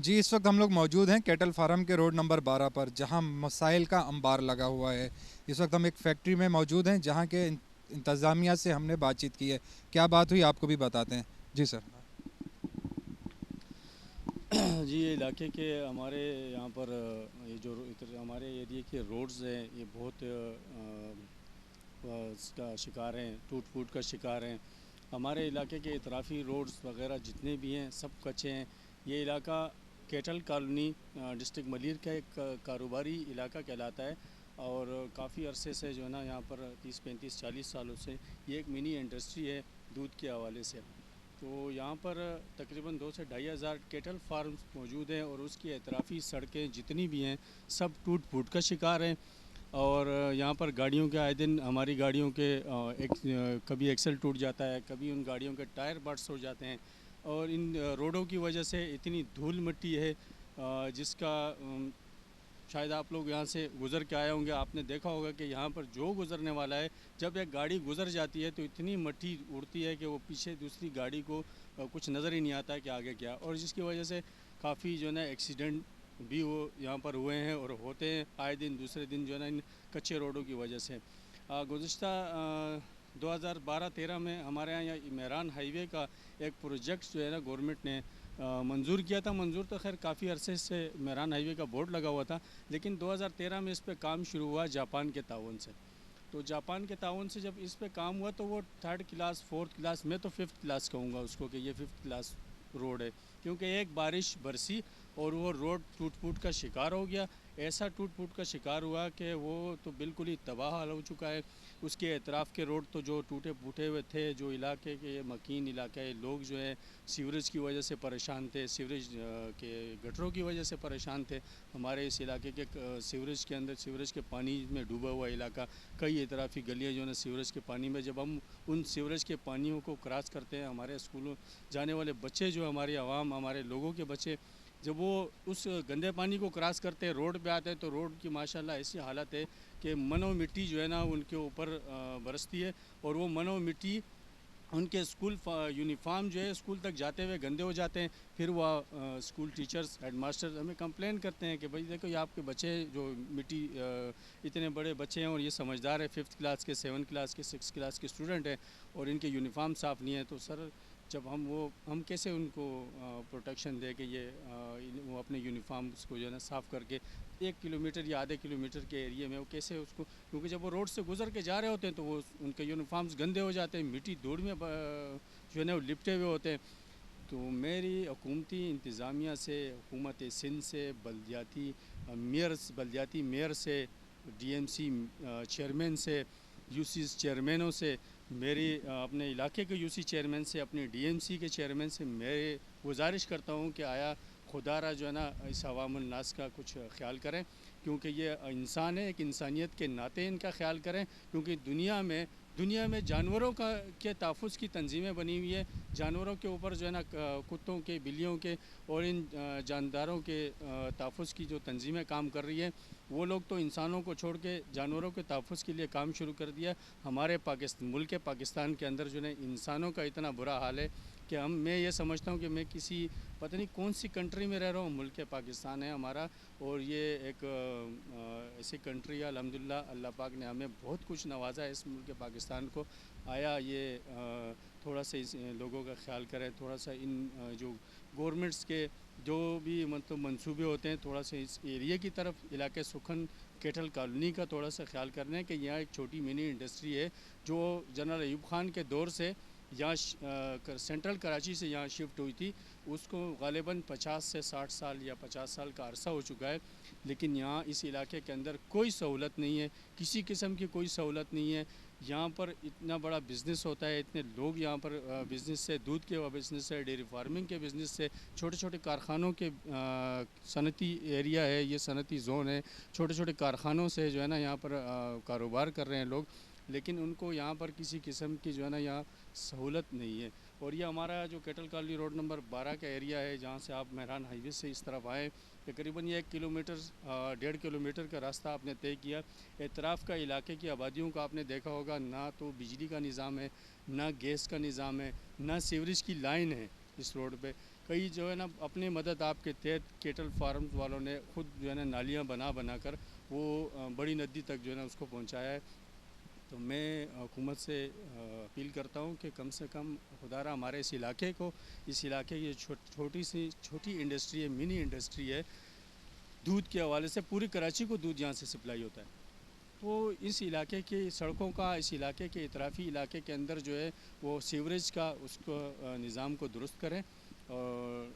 جی اس وقت ہم لوگ موجود ہیں کیٹل فارم کے روڈ نمبر 12 پر، جہاں مسائل کا انبار لگا ہوا ہے۔ اس وقت ہم ایک فیکٹری میں موجود ہیں جہاں کے انتظامیہ سے ہم نے بات چیت کی ہے۔ کیا بات ہوئی آپ کو بھی بتاتے ہیں۔ جی سر۔ جی یہ علاقے کے ہمارے یہاں پر یہ جو ہمارے ایریے کے روڈز ہیں یہ بہت اس کا شکار ہیں، ٹوٹ پھوٹ کا شکار ہیں۔ ہمارے علاقے کے اطرافی روڈز وغیرہ جتنے بھی ہیں سب کچے ہیں۔ یہ علاقہ کیٹل کالونی ڈسٹرکٹ ملیر کا ایک کاروباری علاقہ کہلاتا ہے، اور کافی عرصے سے جو ہے نا یہاں پر 30 35 40 سالوں سے یہ ایک منی انڈسٹری ہے دودھ کے حوالے سے۔ تو یہاں پر تقریباً 2 سے 2,500 کیٹل فارمز موجود ہیں، اور اس کی اطرافی سڑکیں جتنی بھی ہیں سب ٹوٹ پھوٹ کا شکار ہیں۔ اور یہاں پر گاڑیوں کے آئے دن ہماری گاڑیوں کے کبھی ایکسل ٹوٹ جاتا ہے، کبھی ان گاڑیوں کے ٹائر بسٹ ہو جاتے ہیں، اور ان روڈوں کی وجہ سے اتنی دھول مٹی ہے جس کا شاید آپ لوگ یہاں سے گزر کے آئے ہوں گے، آپ نے دیکھا ہوگا کہ یہاں پر جو گزرنے والا ہے جب ایک گاڑی گزر جاتی ہے تو اتنی مٹی اڑتی ہے کہ وہ پیچھے دوسری گاڑی کو کچھ نظر ہی نہیں آتا ہے کہ آگے کیا، اور جس کی وجہ سے کافی جو ہے نا ایکسیڈنٹ بھی یہاں پر ہوئے ہیں اور ہوتے ہیں آئے دن، دوسرے دن جو ہے نا ان کچے روڈوں کی وجہ سے۔ گزشتہ 2012-13 میں ہمارے یہاں مہران ہائی وے کا ایک پروجیکٹ جو ہے نا گورنمنٹ نے منظور کیا تھا۔ منظور تو خیر کافی عرصے سے مہران ہائی وے کا بورڈ لگا ہوا تھا، لیکن 2013 میں اس پہ کام شروع ہوا جاپان کے تعاون سے۔ تو جاپان کے تعاون سے جب اس پہ کام ہوا تو وہ 3rd کلاس 4th کلاس، میں تو 5th کلاس کہوں گا اس کو کہ یہ 5th کلاس روڈ ہے، کیونکہ ایک بارش برسی اور وہ روڈ ٹوٹ پھوٹ کا شکار ہو گیا۔ ایسا ٹوٹ پھوٹ کا شکار ہوا کہ وہ تو بالکل ہی تباہ حال ہو چکا ہے۔ اس کے اطراف کے روڈ تو جو ٹوٹے پھوٹے ہوئے تھے، جو علاقے کے مکین علاقے لوگ جو ہے سیوریج کی وجہ سے پریشان تھے، سیوریج کے گٹروں کی وجہ سے پریشان تھے۔ ہمارے اس علاقے کے سیوریج کے اندر، سیوریج کے پانی میں ڈوبا ہوا علاقہ، کئی اطرافی گلیاں جو ہے نا سیوریج کے پانی میں، جب ہم ان سیوریج کے پانیوں کو کراس کرتے ہیں، ہمارے اسکولوں جانے والے بچے جو ہماری عوام، ہمارے لوگوں کے بچے جب وہ اس گندے پانی کو کراس کرتے ہیں روڈ پہ آتے ہیں تو روڈ کی ماشاءاللہ ایسی حالت ہے کہ منو مٹی جو ہے نا ان کے اوپر برستی ہے، اور وہ منو مٹی ان کے اسکول یونیفارم جو ہے اسکول تک جاتے ہوئے گندے ہو جاتے ہیں۔ پھر وہ اسکول ٹیچرز، ہیڈ ماسٹر ہمیں کمپلین کرتے ہیں کہ بھائی دیکھو یہ آپ کے بچے جو مٹی اتنے بڑے بچے ہیں اور یہ سمجھدار ہے، 5th کلاس کے، 7th کلاس کے، 6th کلاس کے اسٹوڈنٹ ہیں، اور ان کے یونیفارم صاف نہیں ہے، تو سر جب ہم کیسے ان کو پروٹیکشن دے کہ یہ وہ اپنے یونیفارمس کو جو ہے نا صاف کر کے 1 کلومیٹر یا آدھے کلومیٹر کے ایریے میں وہ کیسے اس کو، کیونکہ جب وہ روڈ سے گزر کے جا رہے ہوتے ہیں تو وہ ان کے یونیفارمس گندے ہو جاتے ہیں، مٹی دھوڑ میں جو ہے نا وہ لپٹے ہوئے ہوتے ہیں۔ تو میری حکومتی انتظامیہ سے، حکومت سندھ سے، بلدیاتی میئر سے، ڈی ایم سی چیئرمین سے، یو سی چیئرمینوں سے، میری اپنے علاقے کے یو سی چیئرمین سے، اپنے ڈی ایم سی کے چیئرمین سے میں گزارش کرتا ہوں کہ آیا خدا را جو ہے نا اس عوام الناس کا کچھ خیال کریں، کیونکہ یہ انسان ہے، ایک انسانیت کے ناطے ان کا خیال کریں، کیونکہ دنیا میں جانوروں کے تحفظ کی تنظیمیں بنی ہوئی ہے، جانوروں کے اوپر جو ہے نا کتوں کے، بلیوں کے اور ان جانداروں کے تحفظ کی جو تنظیمیں کام کر رہی ہیں، وہ لوگ تو انسانوں کو چھوڑ کے جانوروں کے تحفظ کے لیے کام شروع کر دیا۔ ہمارے ملک پاکستان کے اندر جو ہے انسانوں کا اتنا برا حال ہے کہ میں یہ سمجھتا ہوں کہ میں کسی پتہ نہیں کون سی کنٹری میں رہ رہا ہوں، ملک پاکستان ہے ہمارا، اور یہ ایک ایسی کنٹری ہے الحمدللہ، اللہ پاک نے ہمیں بہت کچھ نوازا ہے اس ملک پاکستان کو۔ آیا یہ تھوڑا سا اس لوگوں کا خیال کریں، تھوڑا سا ان جو گورنمنٹس کے جو بھی مطلب منصوبے ہوتے ہیں تھوڑا سا اس ایریے کی طرف، علاقے سکھن کیٹل کالونی کا تھوڑا سا خیال کرنا ہے کہ یہاں ایک چھوٹی منی انڈسٹری ہے جو جنرل ایوب خان کے دور سے یہاں سینٹرل کراچی سے یہاں شفٹ ہوئی تھی، اس کو غالباً 50 سے 60 سال یا 50 سال کا عرصہ ہو چکا ہے، لیکن یہاں اس علاقے کے اندر کوئی سہولت نہیں ہے، کسی قسم کی کوئی سہولت نہیں ہے۔ یہاں پر اتنا بڑا بزنس ہوتا ہے، اتنے لوگ یہاں پر بزنس سے، دودھ کے بزنس سے، ڈیری فارمنگ کے بزنس سے، چھوٹے چھوٹے کارخانوں کے صنعتی ایریا ہے، یہ صنعتی زون ہے، چھوٹے چھوٹے کارخانوں سے جو ہے نا یہاں پر کاروبار کر رہے ہیں لوگ، لیکن ان کو یہاں پر کسی قسم کی جو ہے نا یہاں سہولت نہیں ہے۔ اور یہ ہمارا جو کیٹل کالونی روڈ نمبر 12 کا ایریا ہے، جہاں سے آپ مہران ہائی وے سے اس طرف آئیں، تقریباً یہ 1 کلومیٹر 1.5 کلومیٹر کا راستہ آپ نے طے کیا۔ اطراف کا علاقے کی آبادیوں کا آپ نے دیکھا ہوگا، نہ تو بجلی کا نظام ہے، نہ گیس کا نظام ہے، نہ سیوریج کی لائن ہے اس روڈ پہ۔ کئی جو ہے نا اپنی مدد آپ کے تحت کیٹل فارمز والوں نے خود جو ہے نا نالیاں بنا کر وہ بڑی ندی تک جو ہے نا اس کو پہنچایا ہے. تو میں حکومت سے اپیل کرتا ہوں کہ کم سے کم خدارا ہمارے اس علاقے کی چھوٹی انڈسٹری ہے, منی انڈسٹری ہے, دودھ کے حوالے سے پوری کراچی کو دودھ یہاں سے سپلائی ہوتا ہے. تو اس علاقے کی سڑکوں کا, اس علاقے کے اطرافی علاقے کے اندر جو ہے وہ سیوریج کا اس کو نظام کو درست کریں. اور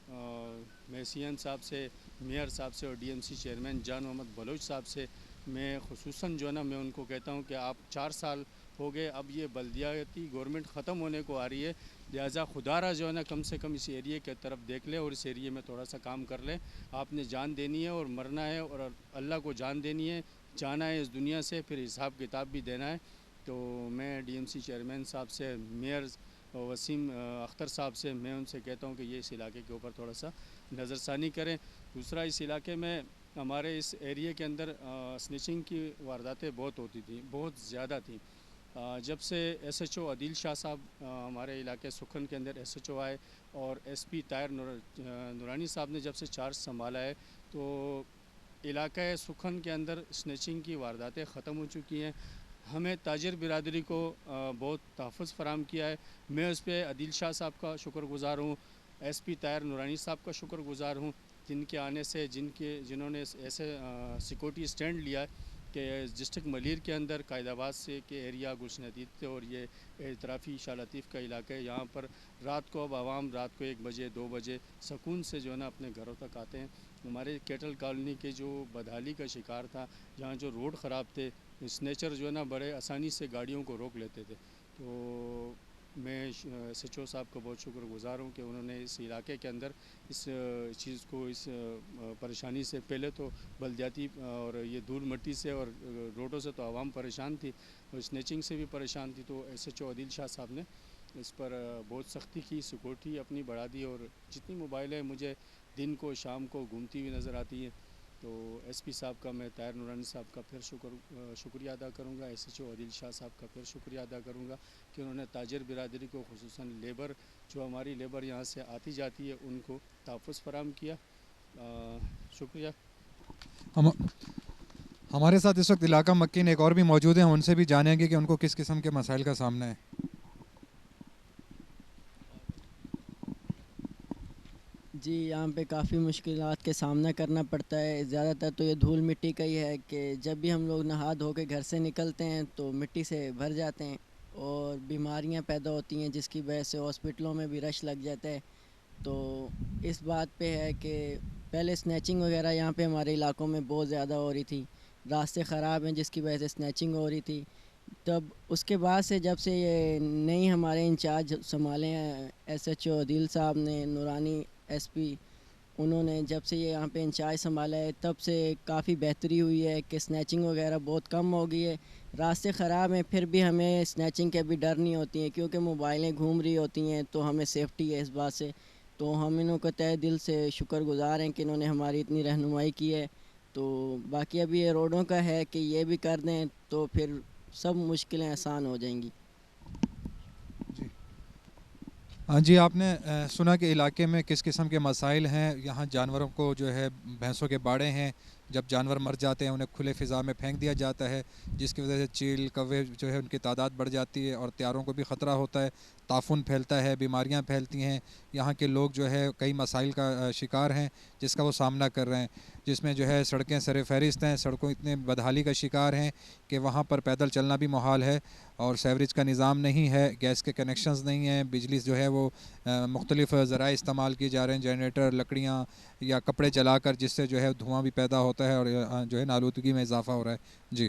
میں سی ایم صاحب سے, میئر صاحب سے اور ڈی ایم سی چیئرمین جان محمد بلوچ صاحب سے میں خصوصاً جو ہے نا میں ان کو کہتا ہوں کہ آپ 4 سال ہو گئے, اب یہ بلدیاتی گورنمنٹ ختم ہونے کو آ رہی ہے, لہٰذا خدارہ جو ہے نا کم سے کم اس ایریے کے طرف دیکھ لیں اور اس ایریے میں تھوڑا سا کام کر لیں. آپ نے جان دینی ہے اور مرنا ہے, اور اللہ کو جان دینی ہے, جانا ہے اس دنیا سے, پھر حساب کتاب بھی دینا ہے. تو میں ڈی ایم سی چیئرمین صاحب سے, میئر وسیم اختر صاحب سے میں ان سے کہتا ہوں کہ یہ اس علاقے کے اوپر تھوڑا سا نظر ثانی کریں. دوسرا, اس علاقے میں ہمارے اس ایریے کے اندر سنیچنگ کی وارداتیں بہت ہوتی تھیں, بہت زیادہ تھیں. جب سے ایس ایچ او عدیل شاہ صاحب ہمارے علاقے سکھن کے اندر ایس ایچ او آئے اور ایس پی طاہر نورانی صاحب نے جب سے چارج سنبھالا ہے, تو علاقہ سکھن کے اندر سنیچنگ کی وارداتیں ختم ہو چکی ہیں. ہمیں تاجر برادری کو بہت تحفظ فراہم کیا ہے. میں اس پہ عدیل شاہ صاحب کا شکر گزار ہوں, ایس پی طاہر نورانی صاحب کا شکر گزار ہوں, جن کے آنے سے جنہوں نے ایسے سیکورٹی اسٹینڈ لیا ہے کہ ڈسٹرکٹ ملیر کے اندر قائد آباد سے کہ ایریا گلشن حدید اور یہ اطرافی شاہ لطیف کا علاقہ ہے, یہاں پر رات کو اب عوام رات کو 1 بجے 2 بجے سکون سے جو ہے نا اپنے گھروں تک آتے ہیں. ہمارے کیٹل کالونی کے جو بدحالی کا شکار تھا, جہاں جو روڈ خراب تھے, سنیچر جو ہے نا بڑے آسانی سے گاڑیوں کو روک لیتے تھے. تو میں ایس ایچ او صاحب کا بہت شکر گزار ہوں کہ انہوں نے اس علاقے کے اندر اس چیز کو, اس پریشانی سے, پہلے تو بلدیاتی اور یہ دھول مٹی سے اور روڈوں سے تو عوام پریشان تھی اور اسنیچنگ سے بھی پریشان تھی, تو ایس ایچ او عدیل شاہ صاحب نے اس پر بہت سختی کی, سیکورٹی اپنی بڑھا دی. اور جتنی موبائلیں مجھے دن کو شام کو گھومتی ہوئی نظر آتی ہیں, تو ایس پی صاحب کا میں طاہر نورانی صاحب کا پھر شکریہ ادا کروں گا, ایس ایچ او عدیل شاہ صاحب کا پھر شکریہ ادا کروں گا کہ انہوں نے تاجر برادری کو, خصوصاً لیبر جو ہماری لیبر یہاں سے آتی جاتی ہے, ان کو تحفظ فراہم کیا. شکریہ. ہمارے ساتھ اس وقت علاقہ مکین ایک اور بھی موجود ہیں, ان سے بھی جانیں گے کہ ان کو کس قسم کے مسائل کا سامنا ہے. جی, یہاں پہ کافی مشکلات کے سامنا کرنا پڑتا ہے. زیادہ تر تو یہ دھول مٹی کا ہی ہے کہ جب بھی ہم لوگ نہا دھو کے گھر سے نکلتے ہیں تو مٹی سے بھر جاتے ہیں اور بیماریاں پیدا ہوتی ہیں, جس کی وجہ سے ہاسپٹلوں میں بھی رش لگ جاتا ہے. تو اس بات پہ ہے کہ پہلے سنیچنگ وغیرہ یہاں پہ ہمارے علاقوں میں بہت زیادہ ہو رہی تھی, راستے خراب ہیں جس کی وجہ سے سنیچنگ ہو رہی تھی. تب اس کے بعد سے جب سے یہ نئی ہمارے انچارج سنبھالے ہیں ایس ایچ او عدیل صاحب نے, نورانی ایس پی, انہوں نے جب سے یہ یہاں پہ انچارج سنبھالا ہے تب سے کافی بہتری ہوئی ہے کہ سنیچنگ وغیرہ بہت کم ہو گئی ہے. راستے خراب ہیں پھر بھی ہمیں سنیچنگ کے بھی ڈر نہیں ہوتی ہیں کیونکہ موبائلیں گھوم رہی ہوتی ہیں, تو ہمیں سیفٹی ہے اس بات سے. تو ہم انہوں کو تہ دل سے شکر گزار ہیں کہ انہوں نے ہماری اتنی رہنمائی کی ہے. تو باقی ابھی یہ روڈوں کا ہے کہ یہ بھی کر دیں تو پھر سب مشکلیں آسان ہو جائیں گی. جی ہاں جی, آپ نے سنا کہ علاقے میں کس قسم کے مسائل ہیں. یہاں جانوروں کو جو ہے بھینسوں کے باڑے ہیں, جب جانور مر جاتے ہیں انہیں کھلے فضا میں پھینک دیا جاتا ہے, جس کی وجہ سے چیل کوے جو ہے ان کی تعداد بڑھ جاتی ہے اور تیاروں کو بھی خطرہ ہوتا ہے, تعفن پھیلتا ہے, بیماریاں پھیلتی ہیں. یہاں کے لوگ جو ہے کئی مسائل کا شکار ہیں جس کا وہ سامنا کر رہے ہیں, جس میں جو ہے سڑکیں سر فہرست ہیں, سڑکوں اتنے بدحالی کا شکار ہیں کہ وہاں پر پیدل چلنا بھی محال ہے, اور سیوریج کا نظام نہیں ہے, گیس کے کنیکشنز نہیں ہیں, بجلی جو ہے وہ مختلف ذرائع استعمال کیے جا رہے ہیں, جنریٹر, لکڑیاں یا کپڑے جلا کر, جس سے جو ہے دھواں بھی پیدا ہوتا ہے اور جو ہے آلودگی میں اضافہ ہو رہا ہے. جی